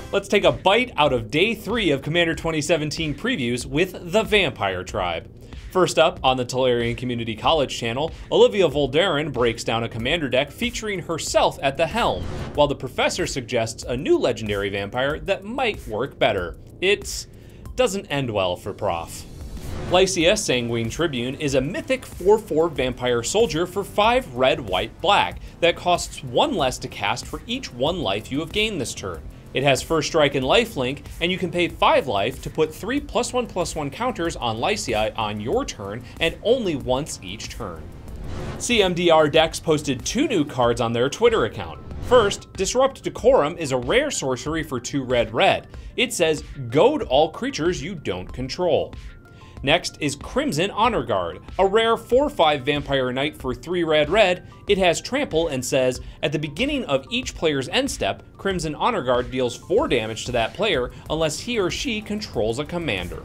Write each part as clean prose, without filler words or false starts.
Let's take a bite out of Day 3 of Commander 2017 previews with the Vampire Tribe. First up, on the Tolarian Community College channel, Olivia Voldaren breaks down a commander deck featuring herself at the helm, while the professor suggests a new legendary vampire that might work better. It doesn't end well for Prof. Lycia, Sanguine Tribune, is a mythic 4/4 vampire soldier for 5 red, white, black that costs 1 less to cast for each 1 life you have gained this turn. It has first strike and lifelink, and you can pay 5 life to put 3 +1/+1 counters on Lycia on your turn, and only once each turn. CMDR decks posted 2 new cards on their Twitter account. First, Disrupt Decorum is a rare sorcery for 2 red. It says, goad all creatures you don't control. Next is Crimson Honor Guard, a rare 4/5 Vampire Knight for 3 red. It has Trample and says, at the beginning of each player's end step, Crimson Honor Guard deals 4 damage to that player unless he or she controls a commander.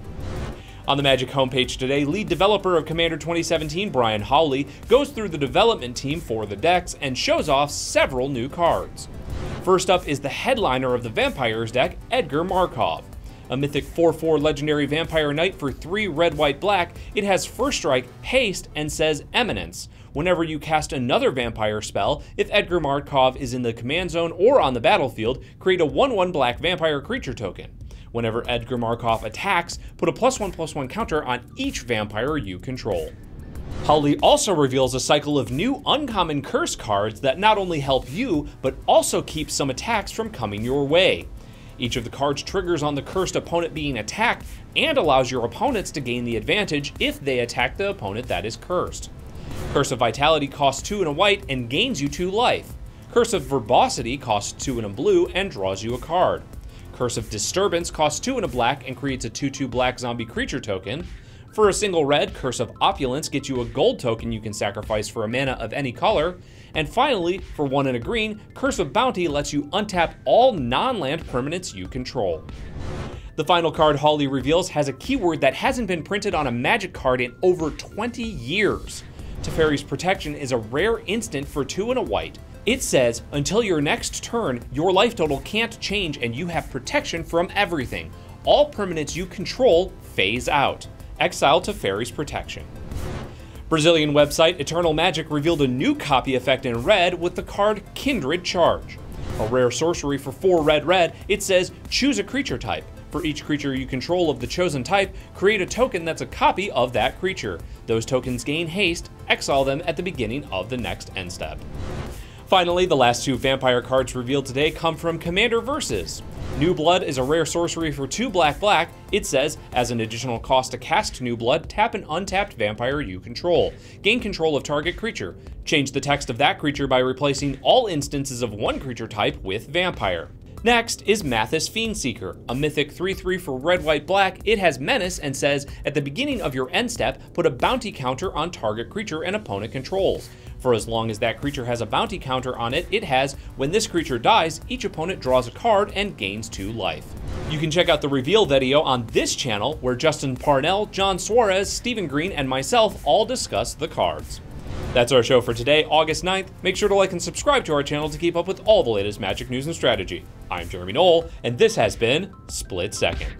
On the Magic homepage today, lead developer of Commander 2017, Brian Howley, goes through the development team for the decks and shows off several new cards. First up is the headliner of the Vampires deck, Edgar Markov. A mythic 4/4 legendary Vampire Knight for 3 red, white, black, it has first strike, haste, and says Eminence. Whenever you cast another vampire spell, if Edgar Markov is in the command zone or on the battlefield, create a 1/1 black vampire creature token. Whenever Edgar Markov attacks, put a +1/+1 counter on each vampire you control. Howley also reveals a cycle of new uncommon curse cards that not only help you, but also keep some attacks from coming your way. Each of the cards triggers on the cursed opponent being attacked and allows your opponents to gain the advantage if they attack the opponent that is cursed. Curse of Vitality costs 2 and a white and gains you 2 life. Curse of Verbosity costs 2 and a blue and draws you a card. Curse of Disturbance costs 2 and a black and creates a 2/2 black zombie creature token. For a single red, Curse of Opulence gets you a gold token you can sacrifice for a mana of any color. And finally, for 1 and a green, Curse of Bounty lets you untap all non-land permanents you control. The final card Hawley reveals has a keyword that hasn't been printed on a Magic card in over 20 years. Teferi's Protection is a rare instant for 2 and a white. It says, until your next turn, your life total can't change and you have protection from everything. All permanents you control phase out. Exile Teferi's Protection. Brazilian website Eternal Magic revealed a new copy effect in red with the card Kindred Charge. A rare sorcery for 4 red, it says choose a creature type. For each creature you control of the chosen type, create a token that's a copy of that creature. Those tokens gain haste, exile them at the beginning of the next end step. Finally, the last 2 vampire cards revealed today come from Commander Versus. New Blood is a rare sorcery for 2 black. It says, as an additional cost to cast New Blood, tap an untapped vampire you control. Gain control of target creature. Change the text of that creature by replacing all instances of one creature type with vampire. Next is Mathis Fiendseeker, a mythic 3/3 for red, white, black. It has Menace and says, at the beginning of your end step, put a bounty counter on target creature an opponent controls. For as long as that creature has a bounty counter on it, it has, when this creature dies, each opponent draws a card and gains 2 life. You can check out the reveal video on this channel where Justin Parnell, John Suarez, Stephen Green, and myself all discuss the cards. That's our show for today, August 9th. Make sure to like and subscribe to our channel to keep up with all the latest Magic news and strategy. I'm Jeremy Knoll, and this has been Split Second.